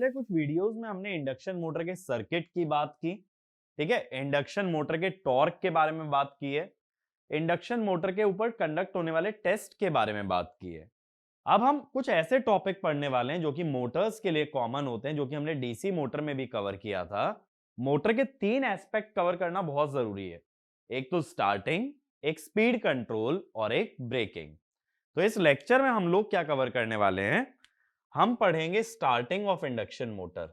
पिछले कुछ वीडियोस में हमने इंडक्शन मोटर के सर्किट की बात की, ठीक है। इंडक्शन मोटर के टॉर्क के बारे में बात की है। इंडक्शन मोटर के ऊपर कंडक्ट होने वाले टेस्ट के बारे में बात की है। अब हम कुछ ऐसे टॉपिक पढ़ने वाले हैं जो कि मोटर्स के लिए कॉमन होते हैं, जो कि हमने डीसी मोटर में भी कवर किया था। मोटर के तीन एस्पेक्ट कवर करना बहुत जरूरी है, एक तो स्टार्टिंग, एक स्पीड कंट्रोल और एक ब्रेकिंग। तो इस लेक्चर में हम लोग क्या कवर करने वाले हैं, हम पढ़ेंगे स्टार्टिंग ऑफ इंडक्शन मोटर,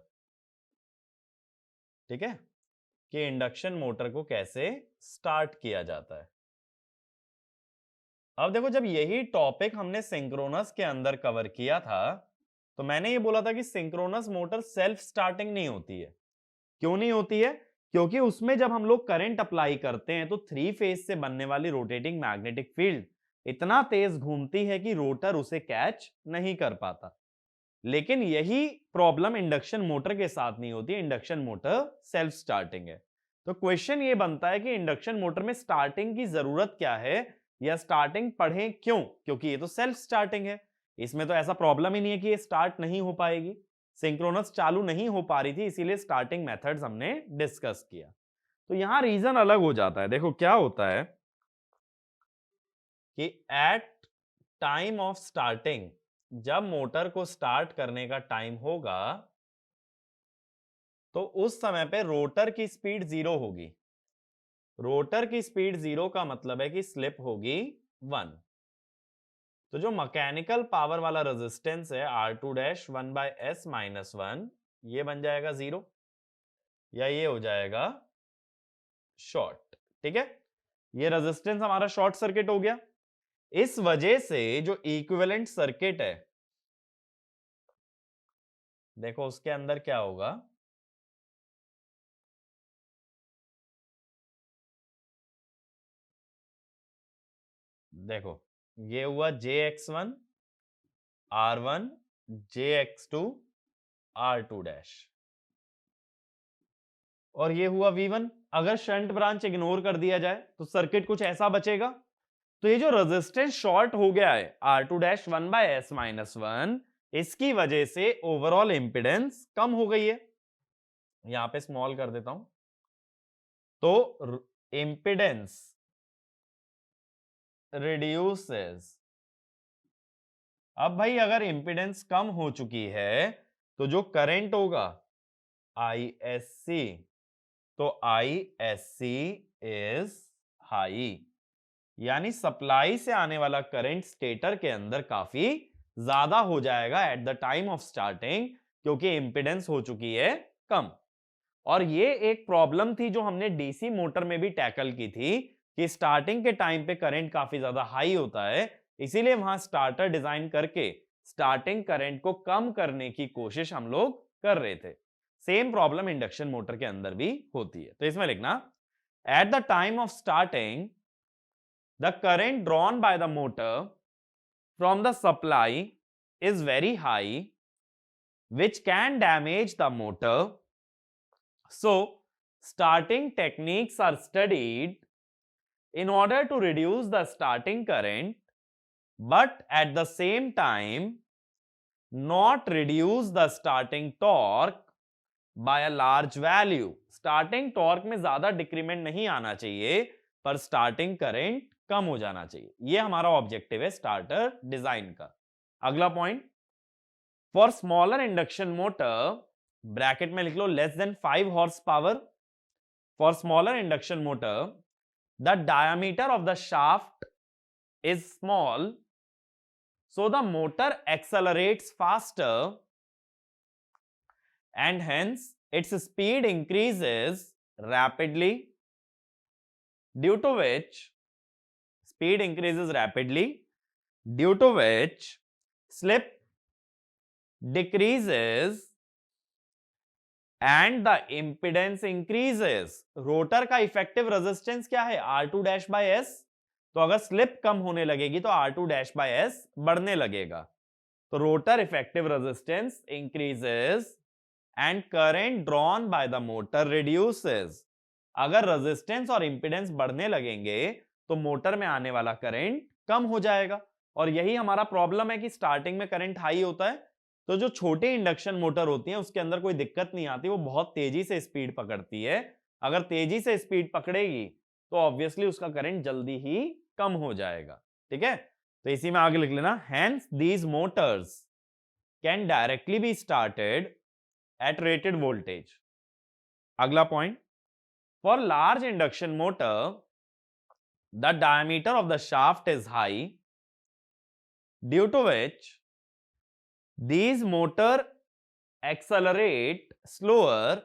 ठीक है, कि इंडक्शन मोटर को कैसे स्टार्ट किया जाता है। अब देखो, जब यही टॉपिक हमने सिंक्रोनस के अंदर कवर किया था तो मैंने ये बोला था कि सिंक्रोनस मोटर सेल्फ स्टार्टिंग नहीं होती है। क्यों नहीं होती है? क्योंकि उसमें जब हम लोग करंट अप्लाई करते हैं तो थ्री फेज से बनने वाली रोटेटिंग मैग्नेटिक फील्ड इतना तेज घूमती है कि रोटर उसे कैच नहीं कर पाता। लेकिन यही प्रॉब्लम इंडक्शन मोटर के साथ नहीं होती। इंडक्शन मोटर सेल्फ स्टार्टिंग है। तो क्वेश्चन ये बनता है कि इंडक्शन मोटर में स्टार्टिंग की जरूरत क्या है, या स्टार्टिंग पढ़ें क्यों? क्योंकि ये तो सेल्फ स्टार्टिंग है, इसमें तो ऐसा प्रॉब्लम ही नहीं है कि ये स्टार्ट नहीं हो पाएगी। सिंक्रोनस चालू नहीं हो पा रही थी, इसीलिए स्टार्टिंग मेथड्स हमने डिस्कस किया। तो यहां रीजन अलग हो जाता है। देखो क्या होता है कि एट टाइम ऑफ स्टार्टिंग, जब मोटर को स्टार्ट करने का टाइम होगा तो उस समय पे रोटर की स्पीड जीरो होगी। रोटर की स्पीड जीरो का मतलब है कि स्लिप होगी 1। तो जो मैकेनिकल पावर वाला रेजिस्टेंस है R2 dash 1 by S minus 1, ये बन जाएगा 0 या ये हो जाएगा शॉर्ट, ठीक है। ये रेजिस्टेंस हमारा शॉर्ट सर्किट हो गया। इस वजह से जो इक्विवेलेंट सर्किट है, देखो उसके अंदर क्या होगा, देखो ये हुआ JX1 R1 JX2 R2 dash, और ये हुआ V1। अगर शंट ब्रांच इग्नोर कर दिया जाए तो सर्किट कुछ ऐसा बचेगा। तो ये जो रेजिस्टेंस शॉर्ट हो गया है R2 dash 1 by S minus 1, इसकी वजह से ओवरऑल इंपिडेंस कम हो गई है। यहां पे स्मॉल कर देता हूं। तो इंपिडेंस रिड्यूसेस। अब भाई अगर इंपिडेंस कम हो चुकी है तो जो करंट होगा ISC, तो ISC इज हाई, यानी सप्लाई से आने वाला करंट स्टेटर के अंदर काफी ज्यादा हो जाएगा at the time of starting, क्योंकि इंपिडेंस हो चुकी है कम। और ये एक प्रॉब्लम थी जो हमने डीसी मोटर में भी टैकल की थी कि स्टार्टिंग के टाइम पे करंट काफी ज्यादा हाई होता है, इसीलिए वहां स्टार्टर डिजाइन करके स्टार्टिंग करंट को कम करने की कोशिश हम लोग कर रहे थे। सेम प्रॉब्लम इंडक्शन मोटर के अंदर भी होती है। तो इसमें लिखना, at the time of starting the current drawn by the motor from the supply is very high, which can damage the motor. So starting techniques are studied in order to reduce the starting current, but at the same time not reduce the starting torque by a large value. Starting torque में ज्यादा decrement नहीं आना चाहिए, पर starting current कम हो जाना चाहिए। ये हमारा ऑब्जेक्टिव है स्टार्टर डिजाइन का। अगला point, for smaller induction motor, bracket में लिख लो less than 5 horsepower, for smaller induction motor the diameter of the shaft is small, so the motor accelerates faster and hence its speed increases rapidly, due to which slip decreases and the impedance increases. Rotor का effective resistance क्या है? R2 dash by S. तो अगर slip कम होने लगेगी तो R2 dash by S बढ़ने लगेगा। तो rotor effective resistance increases and current drawn by the motor reduces. अगर रेजिस्टेंस और इंपीडेंस बढ़ने लगेंगे तो मोटर में आने वाला करंट कम हो जाएगा। और यही हमारा प्रॉब्लम है कि स्टार्टिंग में करंट हाई होता है, तो जो छोटी इंडक्शन मोटर होती है उसके अंदर कोई दिक्कत नहीं आती, वो बहुत तेजी से स्पीड पकड़ती है। अगर तेजी से स्पीड पकड़ेगी तो ऑब्वियसली उसका करंट जल्दी ही कम हो जाएगा। ठीक है, तो इसी में आगे लिख लेना, hence these motors can directly be started at rated voltage. अगला point, for large induction motor the diameter of the shaft is high, due to which these motor accelerate slower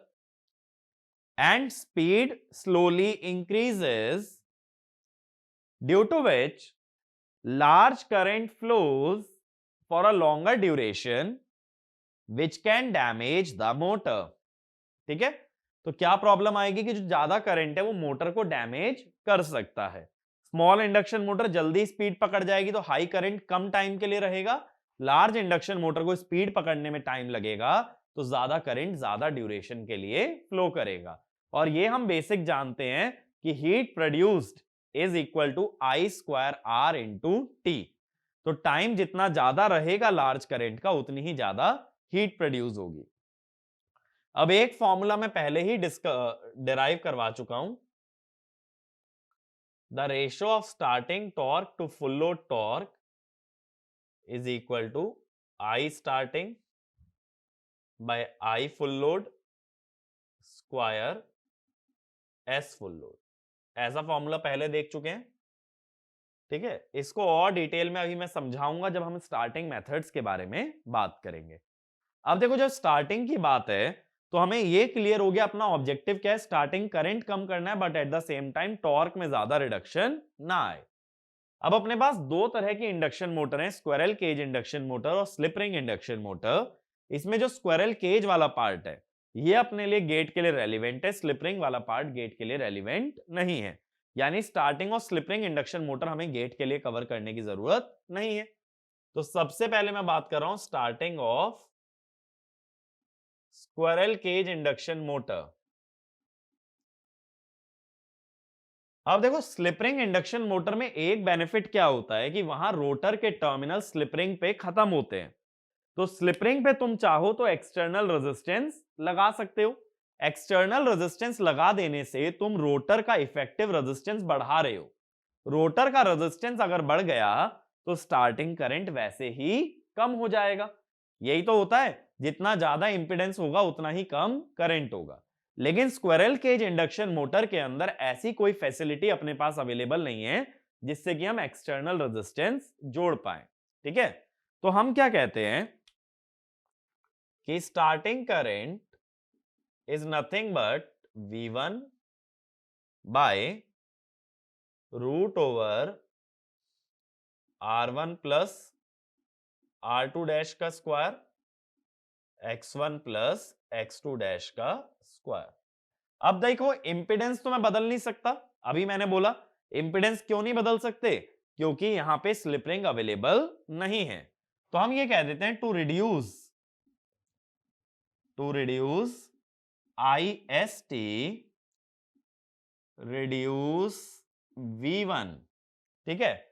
and speed slowly increases, due to which large current flows for a longer duration which can damage the motor। ठीक है, तो क्या problem आएगी कि जो ज्यादा current है वो मोटर को डैमेज कर सकता है। स्मॉल इंडक्शन मोटर जल्दी स्पीड पकड़ जाएगी तो हाई करंट कम टाइम के लिए रहेगा। लार्ज इंडक्शन मोटर को स्पीड पकड़ने में टाइम लगेगा तो ज्यादा करंट ज्यादा ड्यूरेशन के लिए फ्लो करेगा। और ये हम बेसिक जानते हैं कि heat produced is equal to I square R into T. तो टाइम जितना ज्यादा रहेगा लार्ज करंट का उतनी ही ज्यादा हीट प्रोड्यूस होगी। अब एक फॉर्मूला मैं पहले ही डिराइव करवा चुका हूं, the ratio of starting torque to full load torque is equal to I starting by I full load square S full load. ऐसा फॉर्मूला पहले देख चुके हैं। ठीक है, इसको और डिटेल में अभी मैं समझाऊंगा जब हम स्टार्टिंग मेथड्स के बारे में बात करेंगे। अब देखो, जब स्टार्टिंग की बात है तो हमें ये क्लियर हो गया अपना ऑब्जेक्टिव क्या है, स्टार्टिंग करंट कम करना है but at the same time torque में ज्यादा रिडक्शन ना आए। अब अपने पास दो तरह की इंडक्शन मोटर है, स्क्विरल केज इंडक्शन मोटर और स्लिप रिंग इंडक्शन मोटर। इसमें जो स्क्विरल केज वाला पार्ट है ये अपने लिए गेट के लिए रेलिवेंट है, स्लिप रिंग वाला पार्ट गेट के लिए रेलिवेंट नहीं है। यानी स्टार्टिंग और स्लिप रिंग इंडक्शन मोटर हमें गेट के लिए कवर करने की जरूरत नहीं है। तो सबसे पहले मैं बात कर रहा हूं starting of squirrel cage induction motor. अब देखो, स्लिप रिंग इंडक्शन मोटर में एक बेनिफिट क्या होता है कि वहां रोटर के टर्मिनल स्लिप रिंग पे खत्म होते हैं। तो स्लिप रिंग पे तुम चाहो तो एक्सटर्नल रेजिस्टेंस लगा सकते हो। एक्सटर्नल रेजिस्टेंस लगा देने से तुम रोटर का इफेक्टिव रेजिस्टेंस बढ़ा रहे हो। रोटर का रेजिस्टेंस अगर बढ़ गया तो स्टार्टिंग करंट वैसे ही कम हो जाएगा। यही तो होता है, जितना ज्यादा इंपीडेंस होगा उतना ही कम करंट होगा। लेकिन स्क्विरल केज इंडक्शन मोटर के अंदर ऐसी कोई फैसिलिटी अपने पास अवेलेबल नहीं है जिससे कि हम एक्सटर्नल रेजिस्टेंस जोड़ पाए। ठीक है, तो हम क्या कहते हैं कि starting current is nothing but V1 by root over R1 plus R2 dash का square X1 plus X2 dash का स्क्वायर। अब देखो, इंपेडेंस तो मैं बदल नहीं सकता। अभी मैंने बोला इंपेडेंस क्यों नहीं बदल सकते, क्योंकि यहां पे स्लिप रिंग अवेलेबल नहीं है। तो हम ये कह देते हैं to reduce IST reduce V1। ठीक है,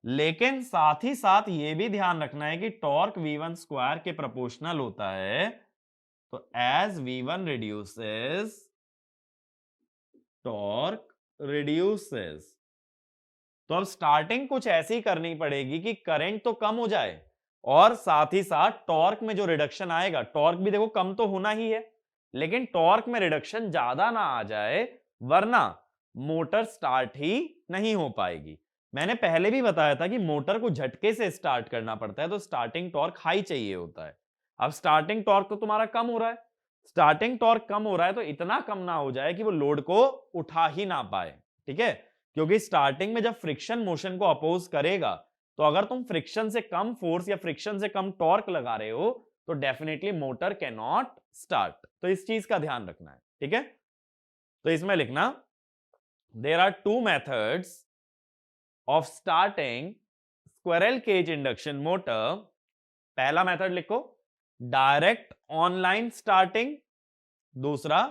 लेकिन साथ ही साथ ये भी ध्यान रखना है कि टॉर्क V1 स्क्वायर के प्रोपोर्शनल होता है। तो as V1 reduces torque reduces. तो अब स्टार्टिंग कुछ ऐसी करनी पड़ेगी कि करंट तो कम हो जाए और साथ ही साथ टॉर्क में जो रिडक्शन आएगा, टॉर्क भी देखो कम तो होना ही है, लेकिन टॉर्क में रिडक्शन ज्यादा ना आ जाए, वरना मोटर स्टार्ट ही नहीं हो पाएगी। मैंने पहले भी बताया था कि मोटर को झटके से स्टार्ट करना पड़ता है तो स्टार्टिंग टॉर्क हाई चाहिए होता है। अब स्टार्टिंग टॉर्क तो तुम्हारा कम हो रहा है, स्टार्टिंग टॉर्क कम हो रहा है तो इतना कम ना हो जाए कि वो लोड को उठा ही ना पाए। ठीक है, क्योंकि स्टार्टिंग में जब फ्रिक्शन मोशन को अपोज करेगा तो अगर तुम फ्रिक्शन से कम फोर्स या फ्रिक्शन से कम टॉर्क लगा रहे हो तो definitely motor can not start. तो इस चीज का ध्यान रखना है। ठीक है, तो इसमें लिखना, there are two methods of starting squirrel cage induction motor. पहला मेथड लिखो डायरेक्ट ऑनलाइन स्टार्टिंग, दूसरा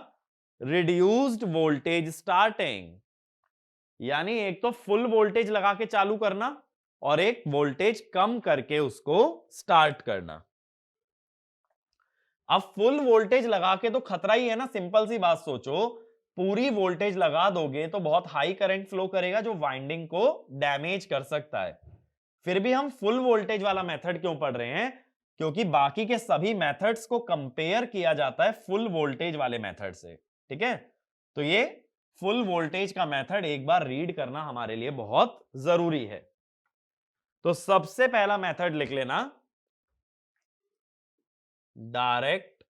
रिड्यूस्ड वोल्टेज स्टार्टिंग। यानी एक तो फुल वोल्टेज लगा के चालू करना और एक वोल्टेज कम करके उसको स्टार्ट करना। अब फुल वोल्टेज लगा के तो खतरा ही है ना, सिंपल सी बात सोचो, पूरी वोल्टेज लगा दोगे तो बहुत हाई करंट फ्लो करेगा जो वाइंडिंग को डैमेज कर सकता है। फिर भी हम फुल वोल्टेज वाला मेथड क्यों पढ़ रहे हैं? क्योंकि बाकी के सभी मेथड्स को कंपेयर किया जाता है फुल वोल्टेज वाले मेथड से, ठीक है? तो ये फुल वोल्टेज का मेथड एक बार रीड करना हमारे लिए बहुत जरूरी है। तो सबसे पहला मेथड लिख लेना, डायरेक्ट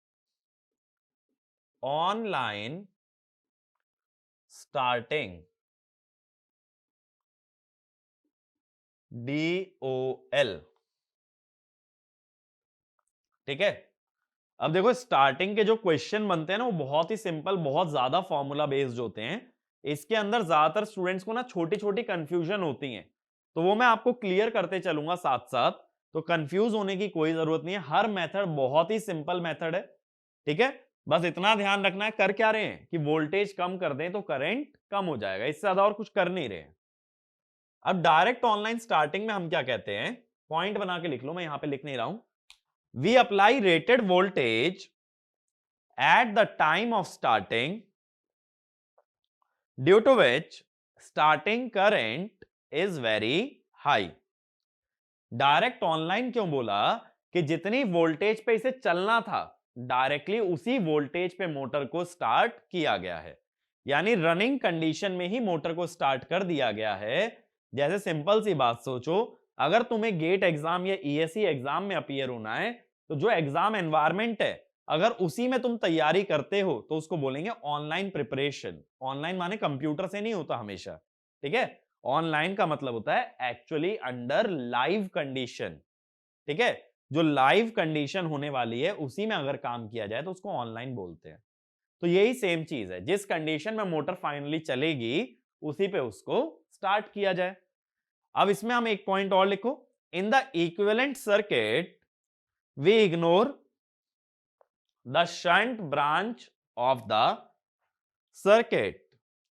ऑनलाइन स्टार्टिंग, DOL, ठीक है? अब देखो स्टार्टिंग के जो क्वेश्चन बनते हैं ना वो बहुत ही सिंपल, बहुत ज्यादा फॉर्मूला बेस्ड होते हैं। इसके अंदर ज्यादातर स्टूडेंट्स को ना छोटी छोटी कंफ्यूजन होती हैं, तो वो मैं आपको क्लियर करते चलूंगा साथ साथ, तो कंफ्यूज होने की कोई जरूरत नहीं है। हर मेथड बहुत ही सिंपल मेथड है, ठीक है? बस इतना ध्यान रखना है, कर क्या रहे हैं कि वोल्टेज कम कर दें तो करंट कम हो जाएगा, इससे ज्यादा और कुछ कर नहीं रहे हैं। अब डायरेक्ट ऑनलाइन स्टार्टिंग में हम क्या कहते हैं, पॉइंट बना के लिख लो, मैं यहां पे लिख नहीं रहा हूं। We apply rated voltage at the time of starting, due to which starting current is very high. Direct online क्यों बोला? कि जितनी वोल्टेज पे इसे चलना था डायरेक्टली उसी वोल्टेज पे मोटर को स्टार्ट किया गया है, यानी रनिंग कंडीशन में ही मोटर को स्टार्ट कर दिया गया है। जैसे सिंपल सी बात सोचो, अगर तुम्हें गेट एग्जाम या ईएसई एग्जाम में अपीयर होना है, तो जो एग्जाम एनवायरमेंट है अगर उसी में तुम तैयारी करते हो तो उसको बोलेंगे ऑनलाइन प्रिपरेशन। ऑनलाइन माने कंप्यूटर से नहीं होता हमेशा, ठीक है? ऑनलाइन का मतलब होता है एक्चुअली अंडर लाइव कंडीशन, ठीक है? जो लाइव कंडीशन होने वाली है उसी में अगर काम किया जाए तो उसको ऑनलाइन बोलते हैं। तो यही सेम चीज है, जिस कंडीशन में मोटर फाइनली चलेगी उसी पे उसको स्टार्ट किया जाए। अब इसमें हम एक पॉइंट और लिखो, in the equivalent circuit we ignore the shunt branch of the circuit,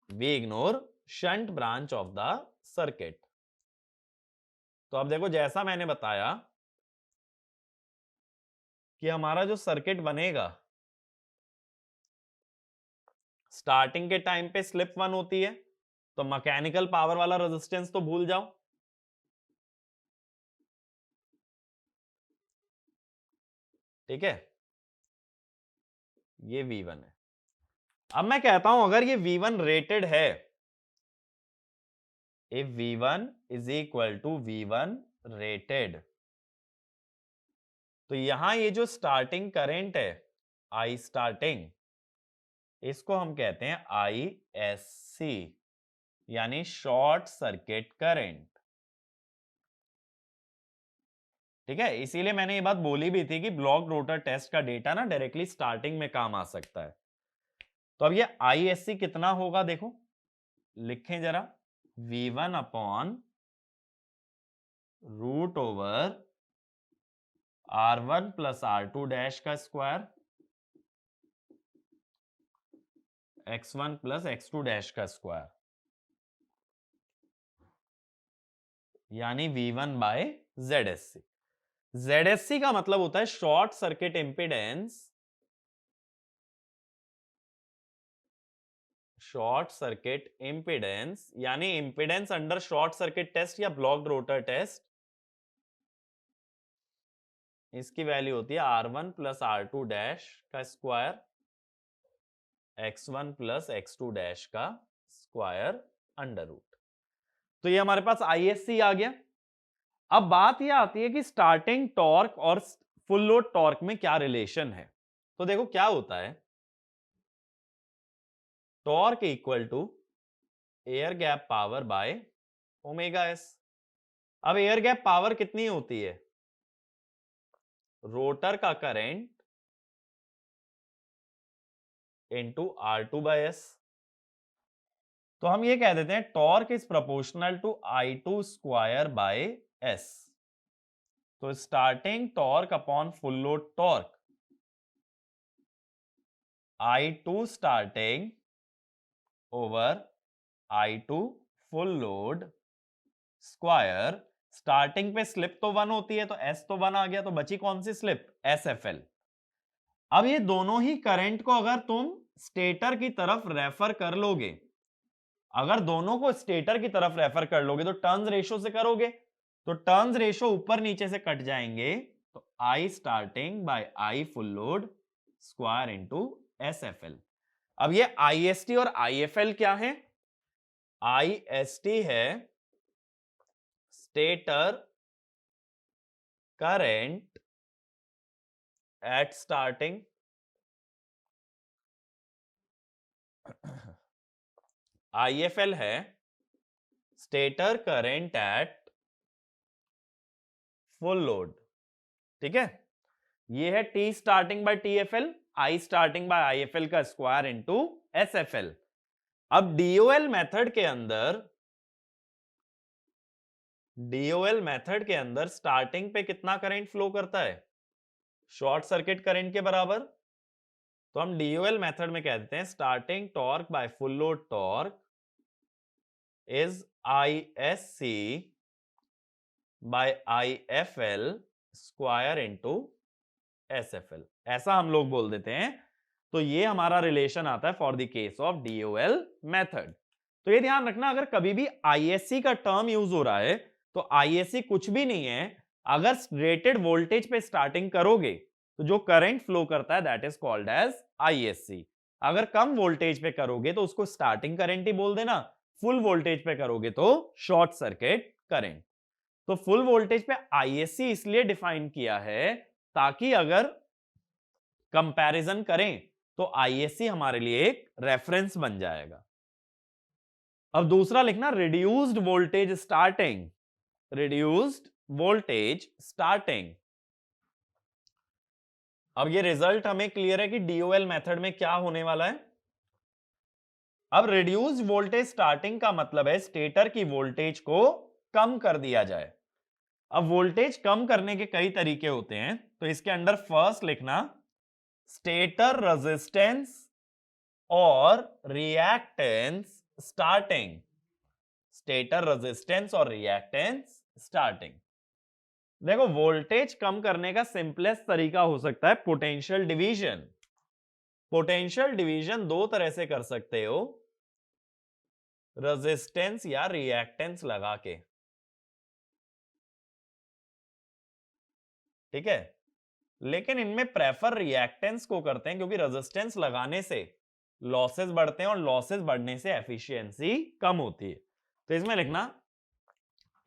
we ignore shunt branch of the circuit. तो अब देखो जैसा मैंने बताया कि हमारा जो सर्किट बनेगा स्टार्टिंग के टाइम पे स्लिप 1 होती है, तो मैकेनिकल पावर वाला रेजिस्टेंस तो भूल जाओ, ठीक है? ये V1 है। अब मैं कहता हूं अगर ये V1 रेटेड है, if V1 is equal to V1 rated, तो यहां ये जो स्टार्टिंग करंट है I स्टार्टिंग, इसको हम कहते हैं ISC, यानी शॉर्ट सर्किट करंट, ठीक है? इसीलिए मैंने ये बात बोली भी थी कि ब्लॉक रोटर टेस्ट का डेटा ना डायरेक्टली स्टार्टिंग में काम आ सकता है। तो अब ये ISC कितना होगा देखो, लिखें जरा, V1 upon root over R1 plus R2 dash का square, X1 plus X2 dash का स्क्वायर, यानी V1 बाय ZSC। ZSC का मतलब होता है short circuit impedance, short circuit impedance यानी impedance under short circuit test या ब्लॉक्ड रोटर टेस्ट, इसकी वैल्यू होती है R1 प्लस R2 डैश का square, X1 plus X2 dash का स्क्वायर अंडर रूट। तो ये हमारे पास ISC आ गया। अब बात यह आती है कि स्टार्टिंग टॉर्क और फुल लोड टॉर्क में क्या रिलेशन है। तो देखो क्या होता है, torque equal to air gap power by omega S. अब एयर गैप पावर कितनी होती है, रोटर का current into R2 bye S. तो हम ये कह देते हैं torque is proportional to I2 square by S. तो starting torque upon full load torque, I2 starting over I2 full load square, starting पे स्लिप तो 1 होती है तो S तो 1 आ गया, तो बची कौन सी स्लिप, SFL। अब ये दोनों ही करंट को अगर तुम स्टेटर की तरफ रेफर कर लोगे, अगर दोनों को स्टेटर की तरफ रेफर कर लोगे तो टर्न्स रेशो से करोगे, तो टर्न्स रेशो ऊपर नीचे से कट जाएंगे, तो I starting by I full load square into SFL. अब ये आईएसटी और आईएफएल क्या है? आईएसटी है stator current at starting, IFL है stator current at full load. ठीक है, ये है T starting by TFL, I starting by IFL का स्क्वायर इनटू एसएफएल। अब डीओएल मेथड के अंदर, डीओएल मेथड के अंदर स्टार्टिंग पे कितना करंट फ्लो करता है? शॉर्ट सर्किट करंट के बराबर। तो हम डीओएल मेथड में कह देते हैं starting torque by full load torque is ISC by IFL square into SFL, ऐसा हम लोग बोल देते हैं। तो ये हमारा रिलेशन आता है for the case of DOL method. तो ये ध्यान रखना, अगर कभी भी आईएससी का टर्म यूज हो रहा है तो आईएससी कुछ भी नहीं है, अगर रेटेड वोल्टेज पे स्टार्टिंग करोगे तो जो करंट फ्लो करता है that is called as ISC. अगर कम वोल्टेज पे करोगे तो उसको स्टार्टिंग करंट ही बोल देना, फुल वोल्टेज पे करोगे तो शॉर्ट सर्किट करंट। तो फुल वोल्टेज पे आईएससी इसलिए डिफाइन किया है ताकि अगर कंपैरिजन करें तो आईएससी हमारे लिए एक रेफरेंस बन जाएगा। अब दूसरा लिखना reduced voltage starting, reduced voltage starting. अब ये रिजल्ट हमें क्लियर है कि डीओएल मेथड में क्या होने वाला है। अब रिड्यूस्ड वोल्टेज स्टार्टिंग का मतलब है स्टेटर की वोल्टेज को कम कर दिया जाए। अब वोल्टेज कम करने के कई तरीके होते हैं, तो इसके अंडर फर्स्ट लिखना स्टेटर रेजिस्टेंस और रिएक्टेंस स्टार्टिंग, स्टेटर रेजिस्टेंस और रिएक्टेंस स्टार्टिंग। देखो वोल्टेज कम करने का सिंपलेस्ट तरीका हो सकता है पोटेंशियल डिवीजन। पोटेंशियल डिवीजन दो तरह से कर सकते हो, रेजिस्टेंस या रिएक्टेंस लगा के। ठीक है, लेकिन इनमें प्रेफर रिएक्टेंस को करते हैं क्योंकि रेजिस्टेंस लगाने से लॉसेस बढ़ते हैं और लॉसेस बढ़ने से एफिशिएंसी कम होती है। तो इसमें लिखना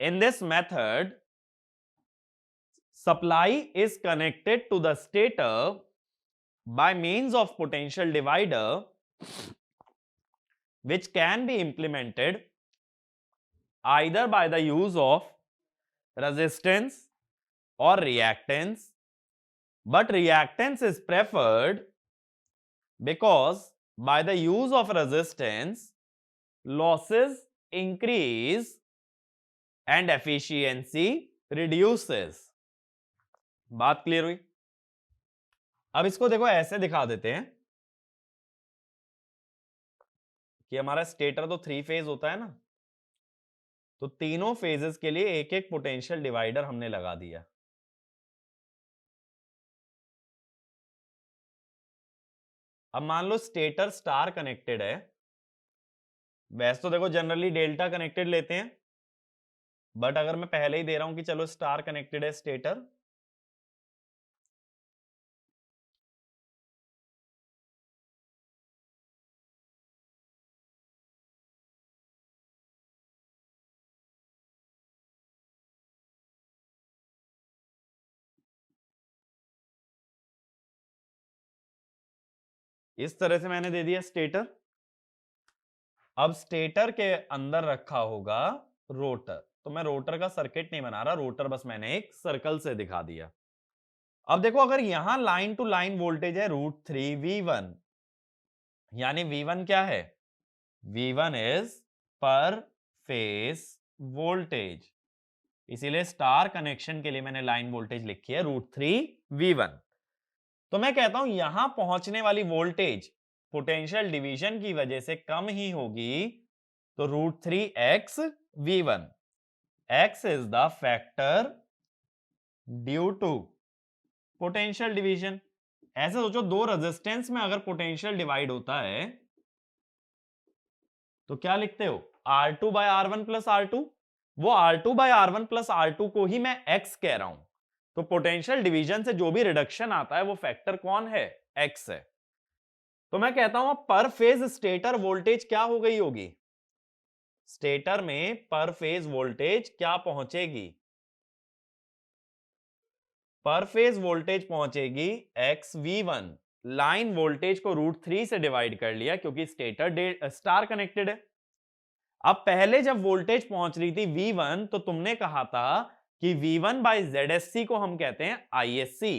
in this method supply is connected to the stator by means of potential divider which can be implemented either by the use of resistance or reactance, but reactance is preferred because by the use of resistance losses increase and efficiency reduces। बात clear हुई? अब इसको देखो ऐसे दिखा देते हैं कि हमारा स्टेटर तो 3 फेज होता है ना, तो तीनों फेजेस के लिए एक एक पोटेंशियल डिवाइडर हमने लगा दिया। अब मान लो स्टेटर स्टार कनेक्टेड है, वैसे तो देखो जनरली डेल्टा कनेक्टेड लेते हैं, बट अगर मैं पहले ही दे रहा हूं कि चलो स्टार कनेक्टेड है स्टेटर, इस तरह से मैंने दे दिया स्टेटर। अब स्टेटर के अंदर रखा होगा रोटर, तो मैं रोटर का सर्किट नहीं बना रहा, रोटर बस मैंने एक सर्कल से दिखा दिया। अब देखो अगर यहां लाइन टू लाइन वोल्टेज है √3V1, यानी V1 क्या है? V1 इज पर फेस वोल्टेज, इसीलिए स्टार कनेक्शन के लिए मैंने लाइन वोल्टेज लिखी है √3V1। तो मैं कहता हूं यहां पहुंचने वाली वोल्टेज पोटेंशियल डिवीजन की वजह से कम ही होगी, तो √3xV1, x is the factor due to potential division. ऐसे सोचो, दो रेजिस्टेंस में अगर पोटेंशियल डिवाइड होता है तो क्या लिखते हो, R2 bye R1 plus R2। वो R2 bye R1 plus R2 को ही मैं X कह रहा हूं। तो पोटेंशियल डिवीजन से जो भी रिडक्शन आता है वो फैक्टर कौन है, X है। तो मैं कहता हूं पर फेज स्टेटर वोल्टेज क्या हो गई होगी, स्टेटर में पर फेज वोल्टेज क्या पहुंचेगी, पर फेज वोल्टेज पहुंचेगी XV1। लाइन वोल्टेज को √3 से डिवाइड कर लिया क्योंकि स्टेटर स्टार कनेक्टेड है। अब पहले जब वोल्टेज पहुंच रही थी V1 तो तुमने कहा था कि V1 बाय ZSC को हम कहते हैं ISC।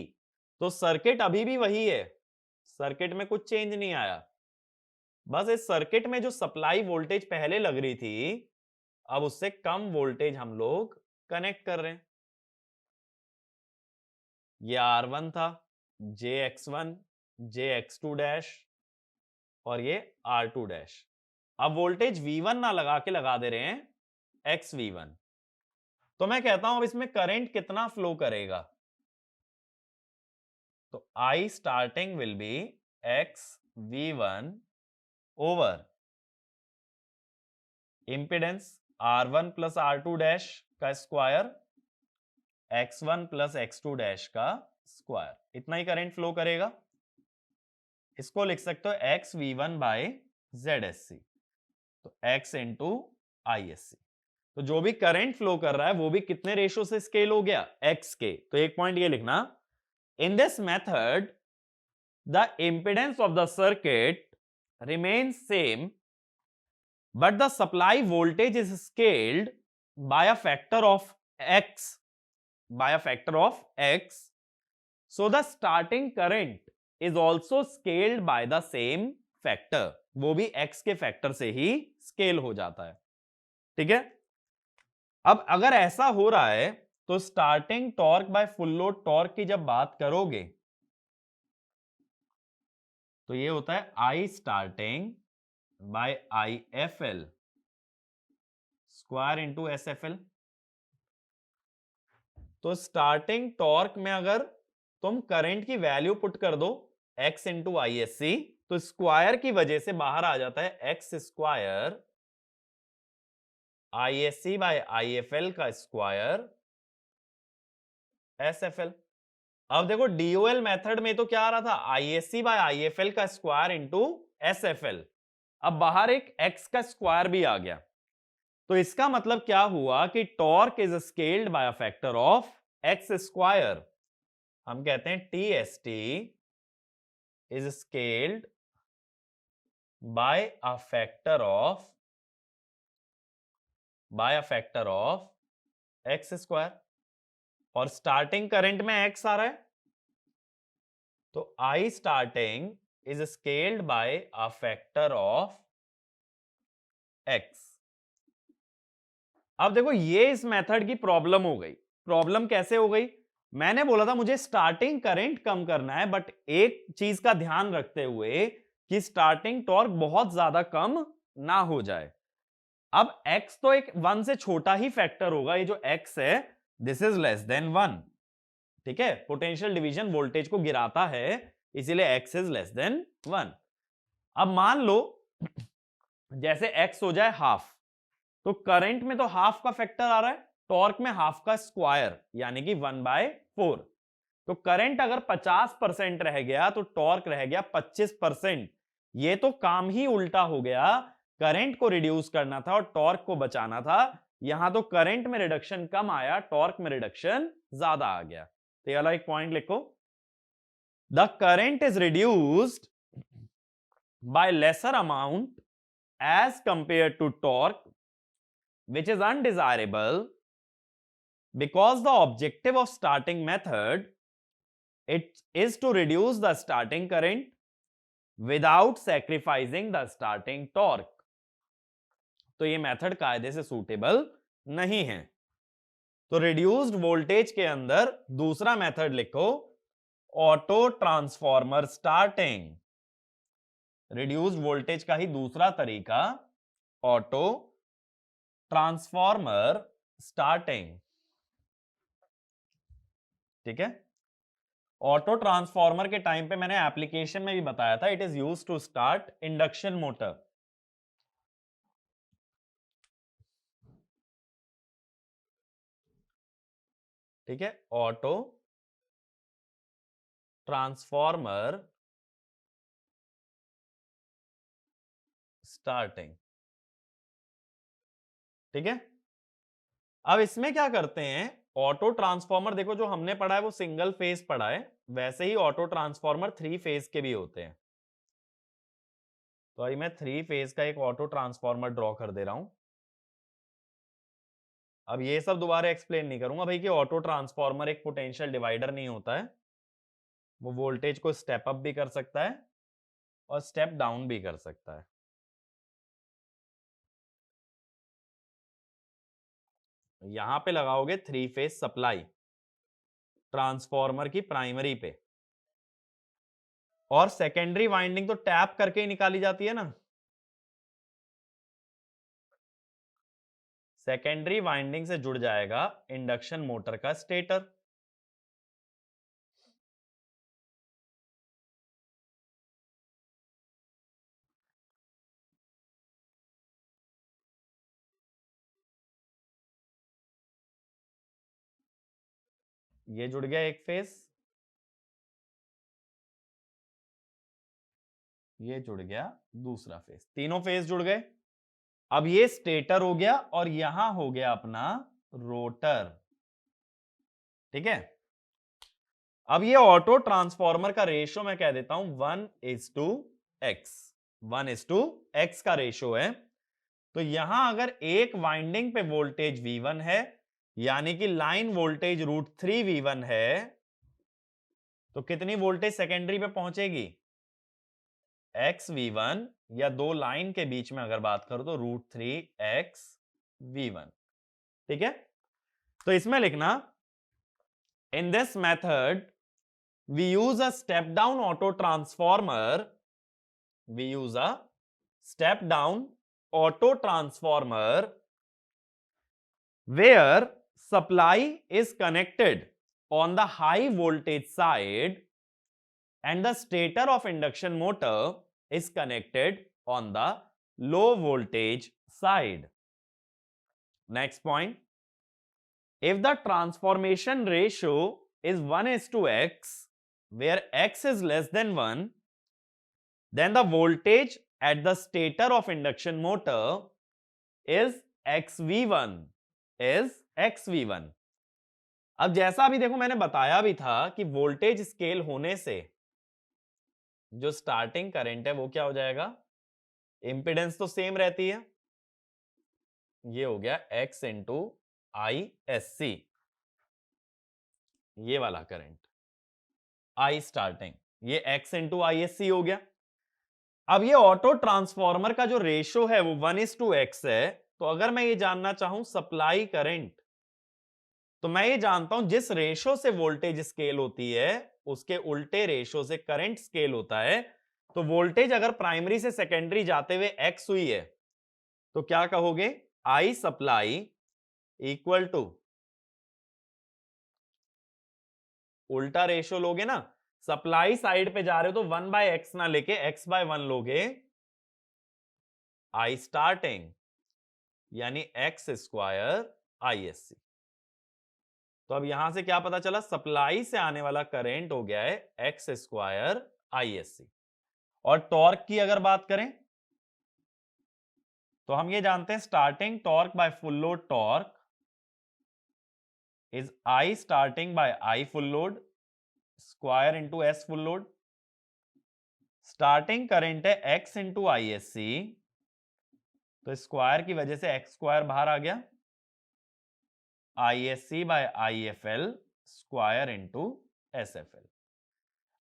तो सर्किट अभी भी वही है, सर्किट में कुछ चेंज नहीं आया। बस इस सर्किट में जो सप्लाई वोल्टेज पहले लग रही थी अब उससे कम वोल्टेज हम लोग कनेक्ट कर रहे हैं। ये R1 था, JX1, JX2 डैश और ये R2 डैश। अब वोल्टेज V1 ना लगा के लगा दे रहे हैं XV1। तो मैं कहता हूं अब इसमें करंट कितना फ्लो करेगा, तो I starting will be XV1 over impedance R1 plus R2 dash का square X1 plus X2 dash का स्क्वायर। इतना ही करंट फ्लो करेगा। इसको लिख सकते हो XV1 बाय ZSC, तो X इंटू ISC। तो जो भी करंट फ्लो कर रहा है वो भी कितने रेशो से स्केल हो गया, X के। तो एक पॉइंट ये लिखना, in this method the impedance of the circuit remains same but the supply voltage is scaled by a factor of X, so the starting current is also scaled by the same factor। वो भी X के factor से ही scale हो जाता है। ठीक है, अब अगर ऐसा हो रहा है तो starting torque by full load torque की जब बात करोगे तो ये होता है I starting by IFL square into SFL। तो स्टार्टिंग टॉर्क में अगर तुम करंट की वैल्यू पुट कर दो X इंटू ISC तो स्क्वायर की वजह से बाहर आ जाता है X square ISC by IFL का स्क्वायर SFL। अब देखो DOL मेथड में तो क्या आ रहा था, ISC बाय IFL का स्क्वायर इंटू SFL। अब बाहर एक X का स्क्वायर भी आ गया, तो इसका मतलब क्या हुआ कि torque is scaled by a factor of X square. हम कहते हैं TST is scaled by a factor of X square. और स्टार्टिंग करंट में X आ रहा है तो I starting is scaled by a factor of X। अब देखो ये इस मेथड की प्रॉब्लम हो गई। प्रॉब्लम कैसे हो गई, मैंने बोला था मुझे स्टार्टिंग करंट कम करना है बट एक चीज का ध्यान रखते हुए कि स्टार्टिंग टॉर्क बहुत ज्यादा कम ना हो जाए। अब x तो एक 1 से छोटा ही फैक्टर होगा, ये जो x है दिस इज लेस देन 1। ठीक है, पोटेंशियल डिवीजन वोल्टेज को गिराता है इसीलिए x इज लेस देन 1। अब मान लो जैसे x हो जाए हाफ, तो करंट में तो हाफ का फैक्टर आ रहा है, टॉर्क में हाफ का स्क्वायर यानी कि 1/4। तो करंट अगर 50% रह गया तो टॉर्क रह गया 25%। ये तो काम ही उल्टा हो गया, करंट को रिड्यूस करना था और टॉर्क को बचाना था। यहां तो करंट में रिडक्शन कम आया, टॉर्क में रिडक्शन ज्यादा आ गया। तो ये वाला एक पॉइंट लिखो, the current is reduced by lesser amount as compare to torque which is undesirable because the objective of starting method it is to reduce the starting current without sacrificing the starting torque। तो ये method कायदे से suitable नहीं है। तो reduced voltage के अंदर दूसरा मेथड लिखो, auto transformer starting. Reduced voltage का ही दूसरा तरीका ऑटो ट्रांसफॉर्मर स्टार्टिंग। ठीक है, ऑटो ट्रांसफॉर्मर के टाइम पे मैंने एप्लीकेशन में भी बताया था, it is use to start induction motor. ठीक है, ऑटो ट्रांसफॉर्मर स्टार्टिंग। ठीक है, अब इसमें क्या करते हैं, ऑटो ट्रांसफॉर्मर देखो जो हमने पढ़ा है वो सिंगल फेज पढ़ा है, वैसे ही ऑटो ट्रांसफॉर्मर 3 फेज के भी होते हैं। तो अभी मैं 3 फेज का एक ऑटो ट्रांसफॉर्मर ड्रॉ कर दे रहा हूं। अब ये सब दोबारा एक्सप्लेन नहीं करूंगा भाई कि ऑटो ट्रांसफॉर्मर एक पोटेंशियल डिवाइडर नहीं होता है, वो वोल्टेज को स्टेप अप भी कर सकता है और स्टेप डाउन भी कर सकता है। यहां पे लगाओगे 3 फेज सप्लाई ट्रांसफॉर्मर की प्राइमरी पे, और सेकेंडरी वाइंडिंग तो टैप करके ही निकाली जाती है ना। सेकेंडरी वाइंडिंग से जुड़ जाएगा इंडक्शन मोटर का स्टेटर। ये जुड़ गया एक फेज, ये जुड़ गया दूसरा फेज, तीनों फेज जुड़ गए। अब ये स्टेटर हो गया और यहां हो गया अपना रोटर। ठीक है, अब ये ऑटो ट्रांसफॉर्मर का रेशियो मैं कह देता हूं 1:x। 1:x का रेशियो है। तो यहां अगर एक वाइंडिंग पे वोल्टेज V1 है, यानी कि लाइन वोल्टेज √3V1 है, तो कितनी वोल्टेज सेकेंडरी पे पहुंचेगी? XV1, या दो लाइन के बीच में अगर बात करो तो √3XV1। ठीक है, तो इसमें लिखना, in this method we use a step down auto transformer, we use a step down auto transformer where supply is connected on the high voltage side and the stator of induction motor is connected on the low voltage side. Next point, if the transformation ratio is 1:x, where x is less than 1, then the voltage at the stator of induction motor is xv1, is xv1। अब जैसा अभी देखो मैंने बताया भी था कि voltage scale होने से जो स्टार्टिंग करंट है वो क्या हो जाएगा, इंपेडेंस तो सेम रहती है, ये हो गया x इंटू ISC, ये वाला करंट I स्टार्टिंग, ये x इंटू ISC हो गया। अब ये ऑटो ट्रांसफॉर्मर का जो रेशियो है वो 1:x है, तो अगर मैं ये जानना चाहूं सप्लाई करंट, तो मैं ये जानता हूं जिस रेशियो से वोल्टेज स्केल होती है उसके उल्टे रेशियो से करंट स्केल होता है। तो वोल्टेज अगर प्राइमरी से सेकेंडरी जाते हुए x हुई है, तो क्या कहोगे, I सप्लाई इक्वल टू, उल्टा रेशियो लोगे ना, सप्लाई साइड पे जा रहे हो तो 1/x ना लेके x/1 लोगे, I स्टार्टिंग यानी x² ISC। तो अब यहां से क्या पता चला, सप्लाई से आने वाला करंट हो गया है x² ISC। और टॉर्क की अगर बात करें तो हम ये जानते हैं starting torque by full load torque is I starting by I full load square into S full load. Starting current है x इंटू ISC, तो स्क्वायर की वजह से x² बाहर आ गया, ISC by IFL square into SFL।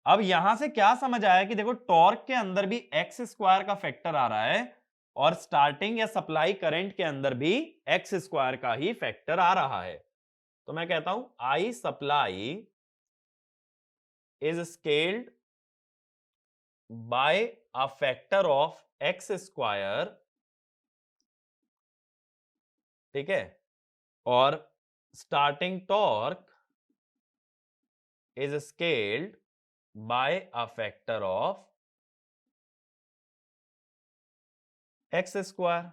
अब यहां से क्या समझ आया कि देखो टॉर्क के अंदर भी x² का फैक्टर आ रहा है और स्टार्टिंग या सप्लाई करंट के अंदर भी x² का ही फैक्टर आ रहा है। तो मैं कहता हूं I supply is scaled by a factor of x²। ठीक है, और starting torque is scaled by a factor of x square.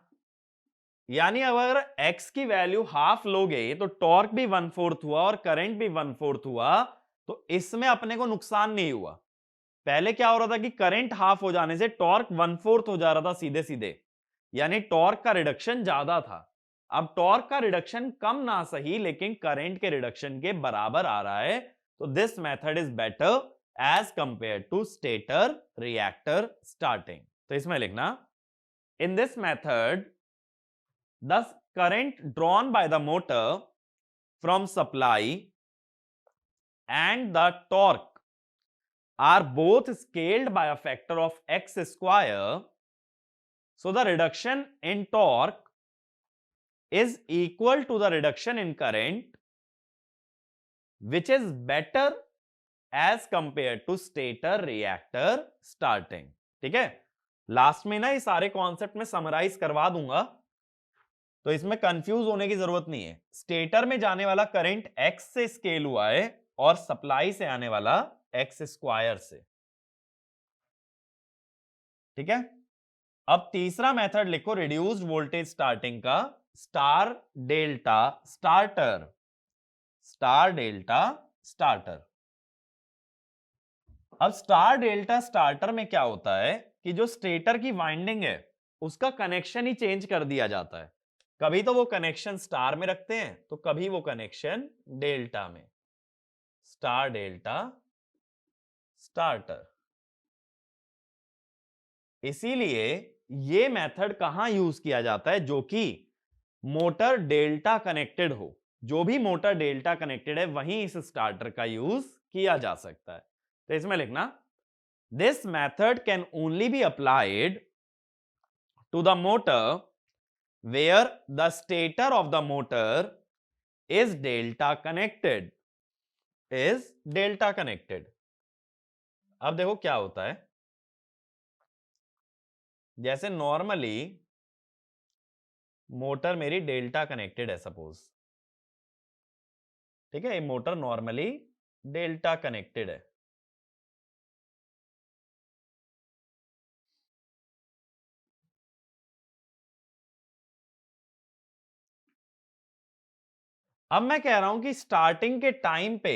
यानी अगर x की वैल्यू हाफ लोगे तो टॉर्क भी 1/4 हुआ और करंट भी 1/4 हुआ, तो इसमें अपने को नुकसान नहीं हुआ। पहले क्या हो रहा था कि करंट हाफ हो जाने से टॉर्क 1/4 हो जा रहा था सीधे सीधे, यानी टॉर्क का रिडक्शन ज्यादा था। अब टॉर्क का रिडक्शन कम ना सही लेकिन करंट के रिडक्शन के बराबर आ रहा है, तो this method is better as compare to stator reactor starting. तो इसमें लिखना, in this method the current drawn by the motor from supply and the torque are both scaled by a factor of x square, so the reduction in torque is equal to the reduction in current, which is better as compared to stator reactor starting। ठीक है, last में ना ये सारे concept में summarise करवा दूंगा, तो इसमें कंफ्यूज होने की जरूरत नहीं है। स्टेटर में जाने वाला करंट x से स्केल हुआ है और सप्लाई से आने वाला x स्क्वायर से। ठीक है, अब तीसरा मेथड लिखो रिड्यूस्ड वोल्टेज स्टार्टिंग का, star delta starter. Star delta starter. अब स्टार डेल्टा स्टार्टर में क्या होता है कि जो स्टेटर की वाइंडिंग है उसका कनेक्शन ही चेंज कर दिया जाता है। कभी तो वो कनेक्शन स्टार में रखते हैं तो कभी वो कनेक्शन डेल्टा में। Star delta starter. इसीलिए ये मेथड कहां यूज किया जाता है, जो कि मोटर डेल्टा कनेक्टेड हो। जो भी मोटर डेल्टा कनेक्टेड है वहीं इस स्टार्टर का यूज किया जा सकता है। तो इसमें लिखना, this method can only be applied to the motor where the stator of the motor is delta connected। अब देखो क्या होता है, जैसे नॉर्मली मोटर मेरी डेल्टा कनेक्टेड है सपोज। ठीक है, ये मोटर नॉर्मली डेल्टा कनेक्टेड है। अब मैं कह रहा हूं कि स्टार्टिंग के टाइम पे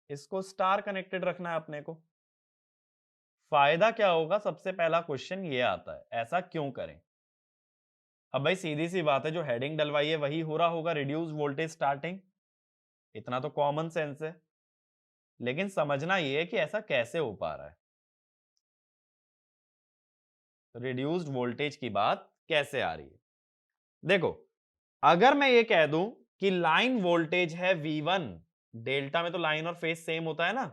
इसको स्टार कनेक्टेड रखना है अपने को। फायदा क्या होगा, सबसे पहला क्वेश्चन ये आता है, ऐसा क्यों करें। अब भाई सीधी सी बात है, जो हेडिंग डलवाई है वही हो रहा होगा, रिड्यूस वोल्टेज स्टार्टिंग। इतना तो कॉमन सेंस है, लेकिन समझना ये है कि ऐसा कैसे हो पा रहा है। रिड्यूस्ड वोल्टेज की बात कैसे आ रही है, देखो अगर मैं ये कह दूं कि लाइन वोल्टेज है V1, डेल्टा में तो लाइन और फेज सेम होता है ना,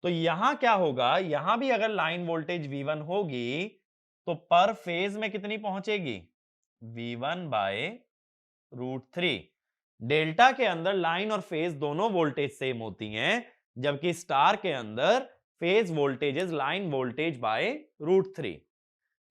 तो यहां क्या होगा, यहां भी अगर लाइन वोल्टेज V1 होगी तो पर फेज में कितनी पहुंचेगी, V1/√3। डेल्टा के अंदर लाइन और फेज दोनों वोल्टेज सेम होती हैं, जबकि स्टार के अंदर phase voltage is line voltage bye √3।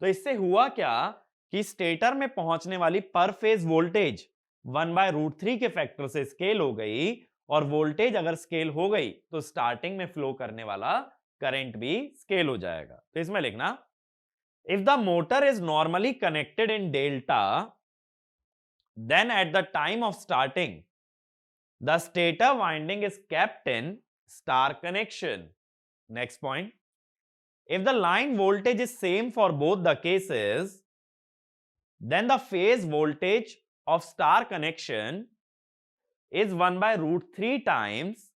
तो इससे हुआ क्या कि स्टेटर में पहुंचने वाली पर फेज वोल्टेज 1/√3 के फैक्टर से स्केल हो गई, और वोल्टेज अगर स्केल हो गई तो स्टार्टिंग में फ्लो करने वाला करंट भी स्केल हो जाएगा। तो इसमें लिखना, if the motor is normally connected in delta, then at the time of starting the stator winding is kept in star connection। Next point, if the line voltage is same for both the cases, then the phase voltage of star connection is 1/√3 times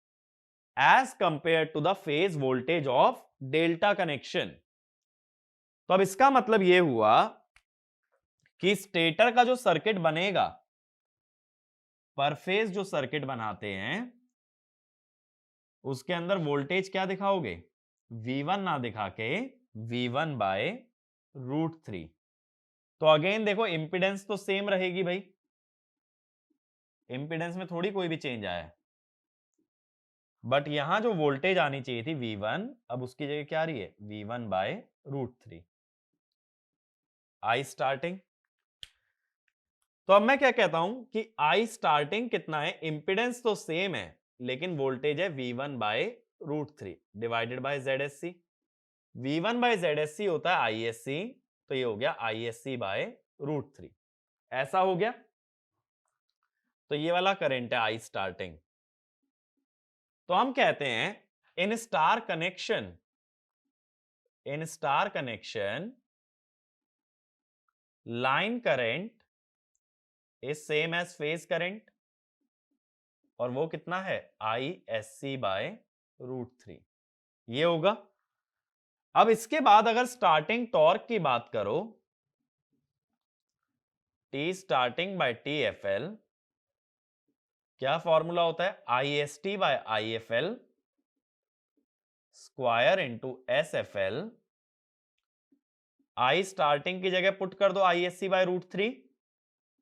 as compared to the phase voltage of delta connection। तो अब इसका मतलब यह हुआ कि stator का जो circuit बनेगा, पर फेज जो सर्किट बनाते हैं उसके अंदर वोल्टेज क्या दिखाओगे, V1 ना दिखा के V1/√3। तो अगेन देखो इंपीडेंस तो सेम रहेगी भाई, इंपीडेंस में थोड़ी कोई भी चेंज आया है, बट यहां जो वोल्टेज आनी चाहिए थी V1, अब उसकी जगह क्या आ रही है, V1/√3। I starting. तो अब मैं क्या कहता हूं कि आई स्टार्टिंग कितना है, इंपिडेंस तो सेम है लेकिन वोल्टेज है V1/√3 divided by ZSC। V1/ZSC होता है ISC, तो ये हो गया ISC/√3। ऐसा हो गया। तो ये वाला करंट है आई स्टार्टिंग। तो हम कहते हैं in star connection line current is same as phase current, और वो कितना है ISC/√3, ये होगा। अब इसके बाद अगर स्टार्टिंग टॉर्क की बात करो, T starting by TFL, क्या फॉर्मूला होता है IST/IFL square into SFL। I starting की जगह पुट कर दो ISC/√3,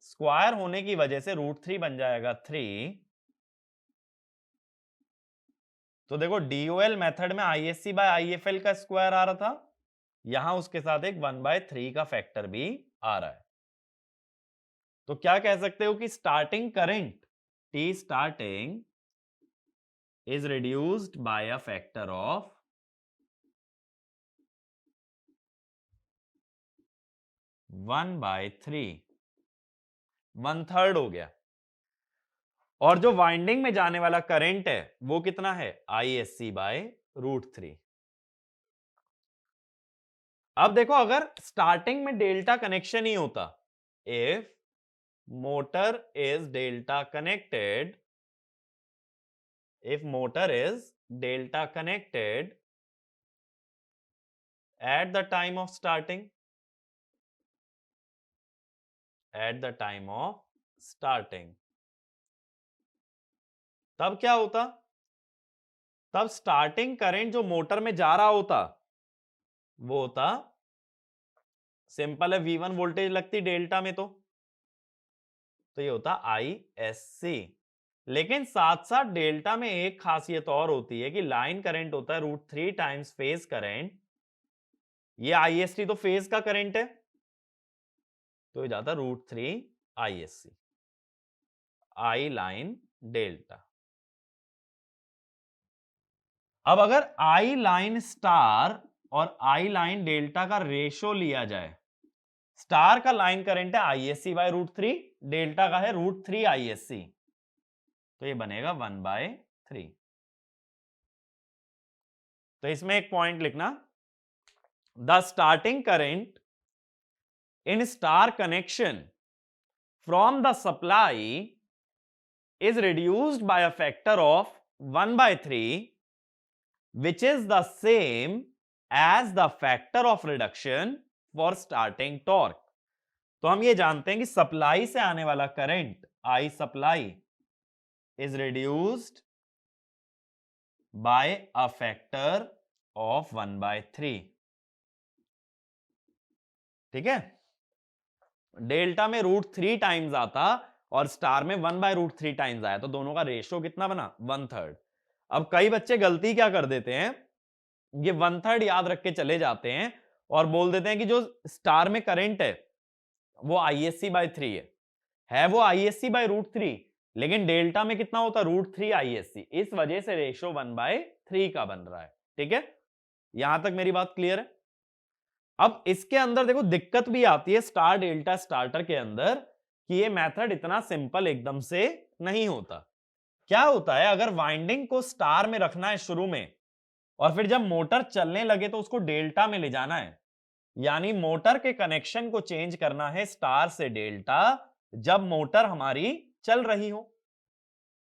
स्क्वायर होने की वजह से √3 बन जाएगा 3। तो देखो DOL मेथड में ISC/IFL का स्क्वायर आ रहा था, यहां उसके साथ एक 1/3 का फैक्टर भी आ रहा है। तो क्या कह सकते हो कि starting current T starting is reduced by a factor of 1/3, 1/3 हो गया। और जो वाइंडिंग में जाने वाला करंट है वो कितना है ISC/√3। अब देखो अगर स्टार्टिंग में डेल्टा कनेक्शन ही होता, if motor is delta connected, at the time of starting, तब क्या होता, तब स्टार्टिंग करंट जो मोटर में जा रहा होता वो होता, सिंपल है, V1 वोल्टेज लगती डेल्टा में, तो ये होता ISC। लेकिन साथ साथ डेल्टा में एक खासियत और होती है कि लाइन करंट होता है √3 टाइम्स फेज करंट। ये IST तो फेज का करंट है, तो ये जाता √3 ISC, आई लाइन डेल्टा। अब अगर आई लाइन स्टार और आई लाइन डेल्टा का रेशो लिया जाए, स्टार का लाइन करंट है ISC/√3, डेल्टा का है √3 ISC, तो ये बनेगा 1/3। तो इसमें एक पॉइंट लिखना, the starting current in star connection from the supply is reduced by a factor of 1/3, which is the same as the factor of reduction for starting torque। तो हम ये जानते हैं कि सप्लाई से आने वाला current I supply is reduced by a factor of 1/3, ठीक है। डेल्टा में √3 टाइम्स आता और स्टार में 1/√3 टाइम्स आया, तो दोनों का रेशियो कितना बना 1/3। अब कई बच्चे गलती क्या कर देते हैं, ये 1/3 याद रख के चले जाते हैं और बोल देते हैं कि जो स्टार में करंट है वो ISC/3 है वो ISC/√3, लेकिन डेल्टा में कितना होता √3 ISC, इस वजह से रेशियो 1/3 का बन रहा है, ठीक है। यहां तक मेरी बात क्लियर है। अब इसके अंदर देखो दिक्कत भी आती है स्टार डेल्टा स्टार्टर के अंदर, कि ये मेथड इतना सिंपल एकदम से नहीं होता। क्या होता है, अगर वाइंडिंग को स्टार में रखना है शुरू में और फिर जब मोटर चलने लगे तो उसको डेल्टा में ले जाना है, यानी मोटर के कनेक्शन को चेंज करना है स्टार से डेल्टा जब मोटर हमारी चल रही हो।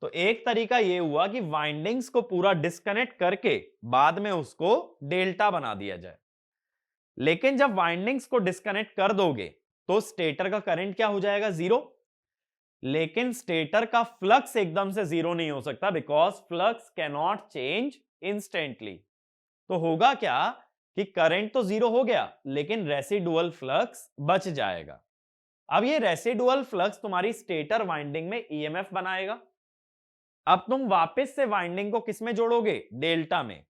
तो एक तरीका ये हुआ कि वाइंडिंग्स को पूरा डिस्कनेक्ट करके बाद में उसको डेल्टा बना दिया जाए। लेकिन जब वाइंडिंग्स को डिस्कनेक्ट कर दोगे तो स्टेटर का करंट क्या हो जाएगा 0, लेकिन स्टेटर का फ्लक्स एकदम से 0 नहीं हो सकता, because flux can not change instantly. तो होगा क्या कि करंट तो 0 हो गया लेकिन रेसिडुअल फ्लक्स बच जाएगा। अब ये रेसिडुअल फ्लक्स तुम्हारी स्टेटर वाइंडिंग में EMF बनाएगा। अब तुम वापस से वाइंडिंग को किस में जोड़ोगे, डेल्टा में।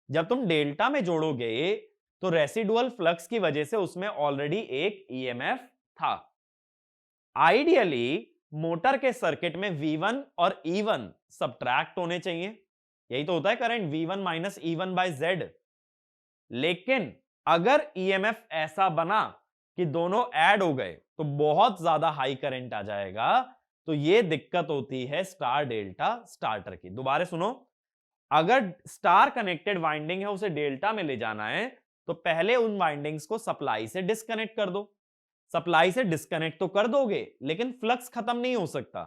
जब तुम डेल्टा में जोड़ोगे तो रेसिडुअल फ्लक्स की वजह से उसमें ऑलरेडी एक EMF था। आइडियली मोटर के सर्किट में V1 और E1 सब्ट्रैक्ट होने चाहिए, यही तो होता है current V1 minus E1 bye Z। लेकिन अगर ईएमएफ ऐसा बना कि दोनों ऐड हो गए तो बहुत ज्यादा हाई करंट आ जाएगा, तो ये दिक्कत होती है स्टार डेल्टा स्टार्टर की। दोबारा सुनो, अगर स्टार कनेक्टेड वाइंडिंग है उसे डेल्टा में ले जाना है तो पहले उन वाइंडिंग्स को सप्लाई से डिस्कनेक्ट कर दो। सप्लाई से डिस्कनेक्ट तो कर दोगे लेकिन फ्लक्स खत्म नहीं हो सकता,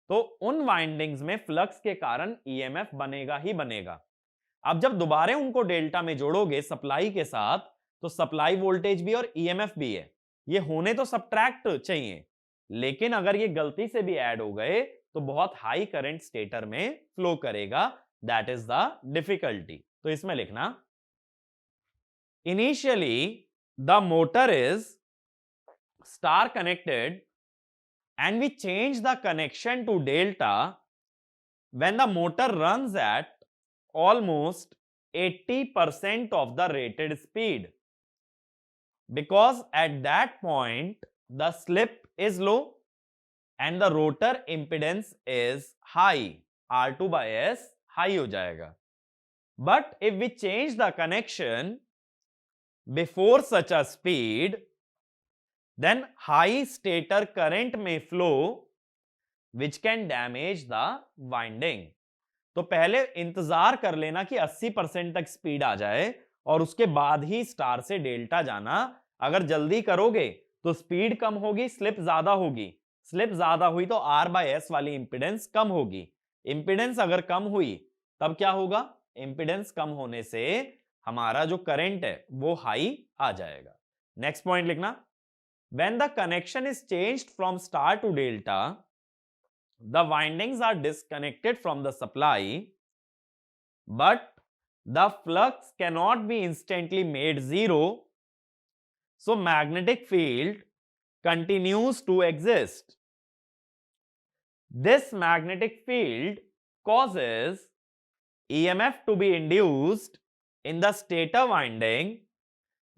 तो उन वाइंडिंग्स में फ्लक्स के कारण ईएमएफ बनेगा ही बनेगा। अब जब दोबारा उनको डेल्टा में जोड़ोगे सप्लाई के साथ, तो सप्लाई वोल्टेज भी और ईएमएफ भी है, ये होने तो सब्ट्रैक्ट चाहिए, लेकिन अगर ये गलती से भी ऐड हो गए तो बहुत हाई करंट स्टेटर में फ्लो करेगा। That is the difficulty. तो इसमें लिखना, initially the motor is star connected and we change the connection to delta when the motor runs at almost 80% of the rated speed, because at that point the slip is low and the rotor impedance is high, R2 by S high हो जाएगा। But if we change the connection before such a speed, then high stator current may flow which can damage the winding। तो पहले इंतजार कर लेना कि 80% तक speed आ जाए और उसके बाद ही स्टार से डेल्टा जाना। अगर जल्दी करोगे तो स्पीड कम होगी, स्लिप ज्यादा होगी, स्लिप ज्यादा हुई तो R बाय एस वाली इंपिडेंस कम होगी। इंपिडेंस अगर कम हुई तब क्या होगा, इंपिडेंस कम होने से हमारा जो करंट है वो हाई आ जाएगा। नेक्स्ट पॉइंट लिखना, when the connection is changed from star to delta, the windings are disconnected from the supply, but the flux cannot be instantly made zero, so magnetic field continues to exist. This magnetic field causes EMF to be induced in the stator winding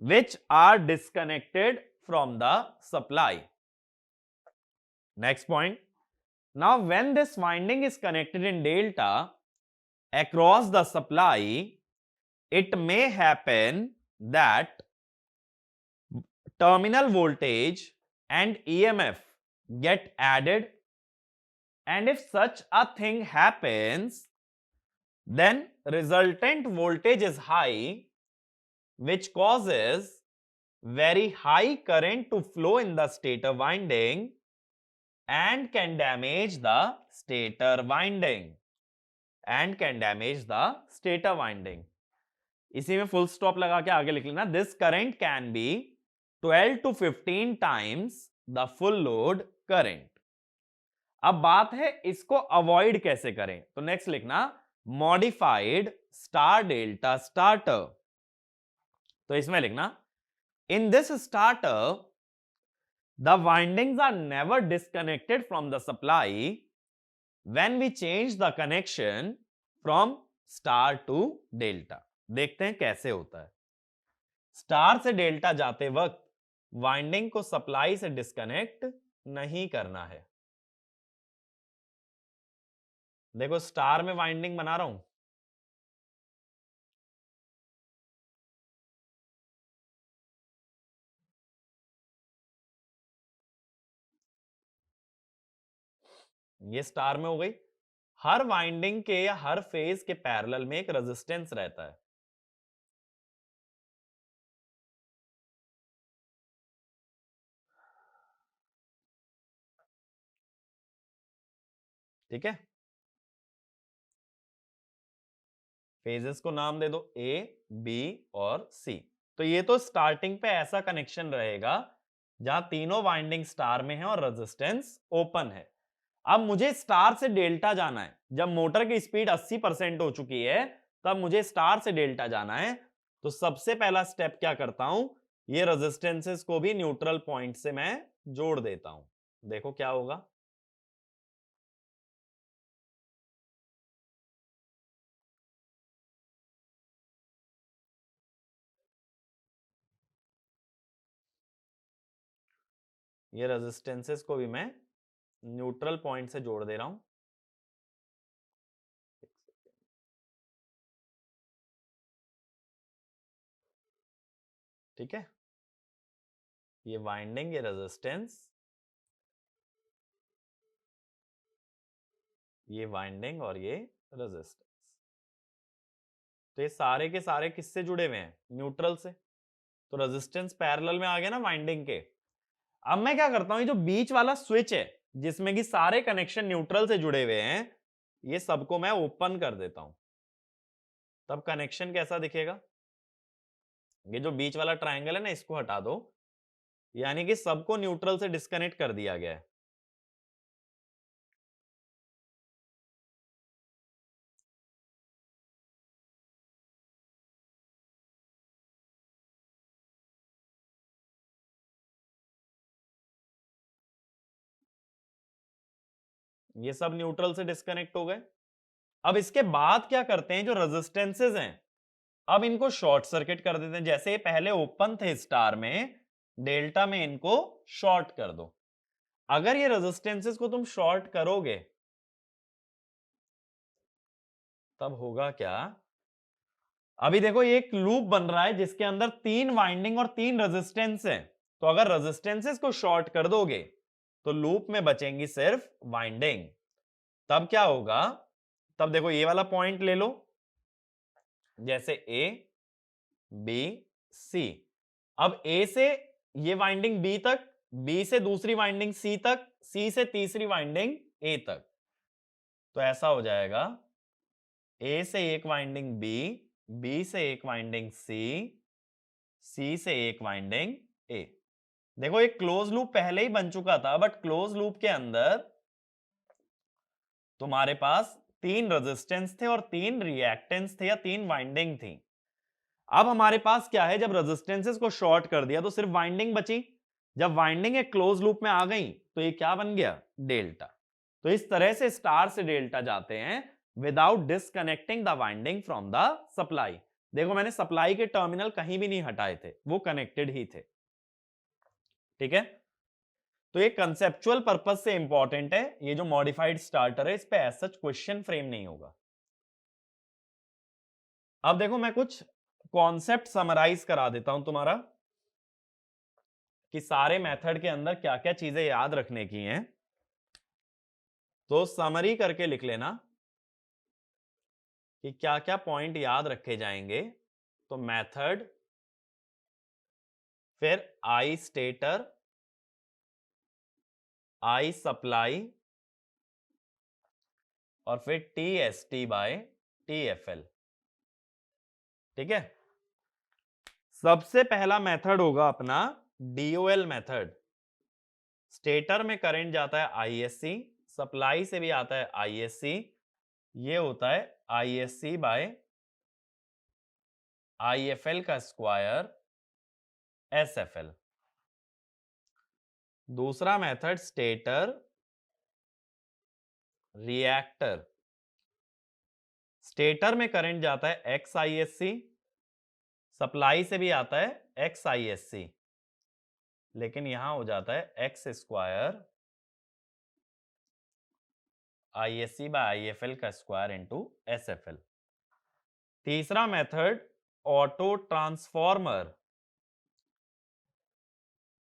which are disconnected from the supply. Next point, now when this winding is connected in delta across the supply, it may happen that terminal voltage and EMF get added, and if such a thing happens, then resultant voltage is high, which causes very high current to flow in the stator winding and can damage the stator winding इसी में full stop लगा के आगे लिख लेना, this current can be 12 to 15 times the full load current. अब बात है इसको अवॉइड कैसे करें, तो नेक्स्ट लिखना, मॉडिफाइड स्टार डेल्टा स्टार्टर। तो इसमें लिखना, in this starter the windings are never disconnected from the supply when we change the connection from star to delta. देखते हैं कैसे होता है। स्टार से डेल्टा जाते वक्त वाइंडिंग को सप्लाई से डिस्कनेक्ट नहीं करना है। देखो स्टार में वाइंडिंग बना रहा हूं, ये स्टार में हो गई। हर वाइंडिंग के या हर फेज के पैरेलल में एक रेजिस्टेंस रहता है। ठीक है, फेजेस को नाम दे दो ए, बी और सी। तो ये तो स्टार्टिंग पे ऐसा कनेक्शन रहेगा जहां तीनों वाइंडिंग स्टार में है और रेजिस्टेंस ओपन है। अब मुझे स्टार से डेल्टा जाना है, जब मोटर की स्पीड 80% हो चुकी है तब मुझे स्टार से डेल्टा जाना है। तो सबसे पहला स्टेप क्या करता हूं, ये रेजिस्टेंसेस को भी न्यूट्रल पॉइंट से मैं जोड़ देता हूं। देखो क्या होगा, ये रेजिस्टेंसेस को भी मैं न्यूट्रल पॉइंट से जोड़ दे रहा हूं। ठीक है, ये वाइंडिंग, ये रेजिस्टेंस, ये वाइंडिंग और ये रेजिस्टेंस। तो ये सारे के सारे किससे जुड़े हुए हैं? न्यूट्रल से। तो रेजिस्टेंस पैरेलल में आ गया ना वाइंडिंग के। अब मैं क्या करता हूं, ये जो बीच वाला स्विच है जिसमें कि सारे कनेक्शन न्यूट्रल से जुड़े हुए हैं, ये सबको मैं ओपन कर देता हूं। तब कनेक्शन कैसा दिखेगा? ये जो बीच वाला ट्रायंगल है ना, इसको हटा दो, यानी कि सबको न्यूट्रल से डिस्कनेक्ट कर दिया गया है। ये सब न्यूट्रल से डिस्कनेक्ट हो गए। अब इसके बाद क्या करते हैं, जो रेजिस्टेंसेस हैं अब इनको शॉर्ट सर्किट कर देते हैं। जैसे पहले ओपन थे स्टार में, डेल्टा में इनको शॉर्ट कर दो। अगर ये रेजिस्टेंसेस को तुम शॉर्ट करोगे तब होगा क्या? अभी देखो ये एक लूप बन रहा है जिसके अंदर 3 वाइंडिंग और 3 रेजिस्टेंस है। तो अगर रेजिस्टेंसेस को शॉर्ट कर दोगे तो लूप में बचेंगी सिर्फ वाइंडिंग। तब क्या होगा? तब देखो ये वाला पॉइंट ले लो, जैसे ए बी सी। अब ए से ये वाइंडिंग बी तक, बी से दूसरी वाइंडिंग सी तक, सी से तीसरी वाइंडिंग ए तक। तो ऐसा हो जाएगा, ए से एक वाइंडिंग बी, बी से एक वाइंडिंग सी, सी से एक वाइंडिंग ए। देखो एक क्लोज लूप पहले ही बन चुका था, बट क्लोज लूप के अंदर तुम्हारे पास 3 रेजिस्टेंस थे और 3 रिएक्टेंस थे या 3 वाइंडिंग थी। अब हमारे पास क्या है, जब रेजिस्टेंसेस को शॉर्ट कर दिया तो सिर्फ वाइंडिंग बची। जब वाइंडिंग एक क्लोज लूप में आ गई तो ये क्या बन गया? डेल्टा। तो इस तरह से स्टार से डेल्टा जाते हैं without disconnecting the winding from the supply. देखो मैंने सप्लाई के टर्मिनल कहीं भी नहीं हटाए थे, वो कनेक्टेड ही थे। ठीक है, तो ये कंसेप्चुअल पर्पस से इंपॉर्टेंट है। ये जो मॉडिफाइड स्टार्टर है इस पे एज सच क्वेश्चन फ्रेम नहीं होगा। अब देखो मैं कुछ कॉन्सेप्ट समराइज करा देता हूं तुम्हारा, कि सारे मेथड के अंदर क्या क्या चीजें याद रखने की हैं। तो समरी करके लिख लेना कि क्या क्या पॉइंट याद रखे जाएंगे। तो मेथड, फिर आई स्टेटर, आई सप्लाई, और फिर T S T by T F L. ठीक है, सबसे पहला मेथड होगा अपना डीओएल मेथड। स्टेटर में करंट जाता है आईएससी, सप्लाई से भी आता है आईएससी, ये होता है आईएससी बाय आईएफएल का स्क्वायर एसएफएल। दूसरा मेथड स्टेटर रिएक्टर, स्टेटर में करंट जाता है एक्स आईएससी, सप्लाई से भी आता है एक्स आईएससी, लेकिन यहां हो जाता है X square ISC by IFL का स्क्वायर इंटू एसएफएल। तीसरा मेथड ऑटो ट्रांसफॉर्मर,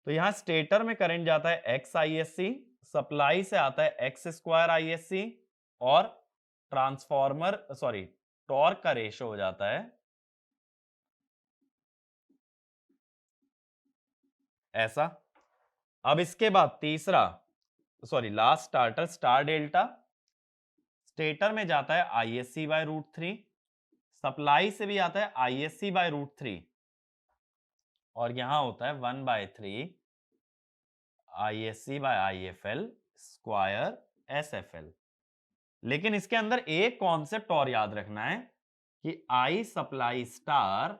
तो यहां स्टेटर में करंट जाता है एक्स आईएससी, सप्लाई से आता है एक्स स्क्वायर आईएससी, और ट्रांसफॉर्मर सॉरी टॉर्क का रेशो हो जाता है ऐसा। अब इसके बाद तीसरा last starter star delta, stator में जाता है आईएससी बाय √3, सप्लाई से भी आता है आईएससी बाय √3, और यहां होता है 1/3 ISC by IFL square SFL. लेकिन इसके अंदर एक कॉन्सेप्ट और याद रखना है कि I supply star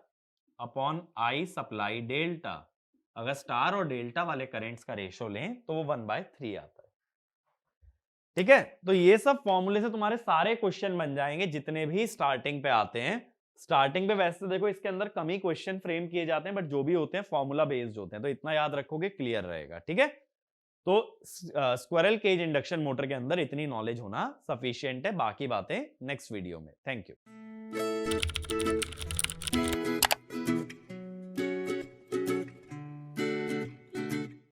upon I supply delta, अगर स्टार और डेल्टा वाले करंट्स का रेशो लें तो वो 1/3 आता है। ठीक है, तो ये सब फॉर्मूले से तुम्हारे सारे क्वेश्चन बन जाएंगे जितने भी स्टार्टिंग पे आते हैं। स्टार्टिंग पे वैसे तो देखो इसके अंदर कम ही क्वेश्चन फ्रेम किए जाते हैं, बट जो भी होते हैं फॉर्मूला बेस्ड होते हैं, तो इतना याद रखोगे क्लियर रहेगा। ठीक है, तो स्क्विरल केज इंडक्शन मोटर के अंदर इतनी नॉलेज होना सफिशिएंट है, बाकी बातें नेक्स्ट वीडियो में। Thank you.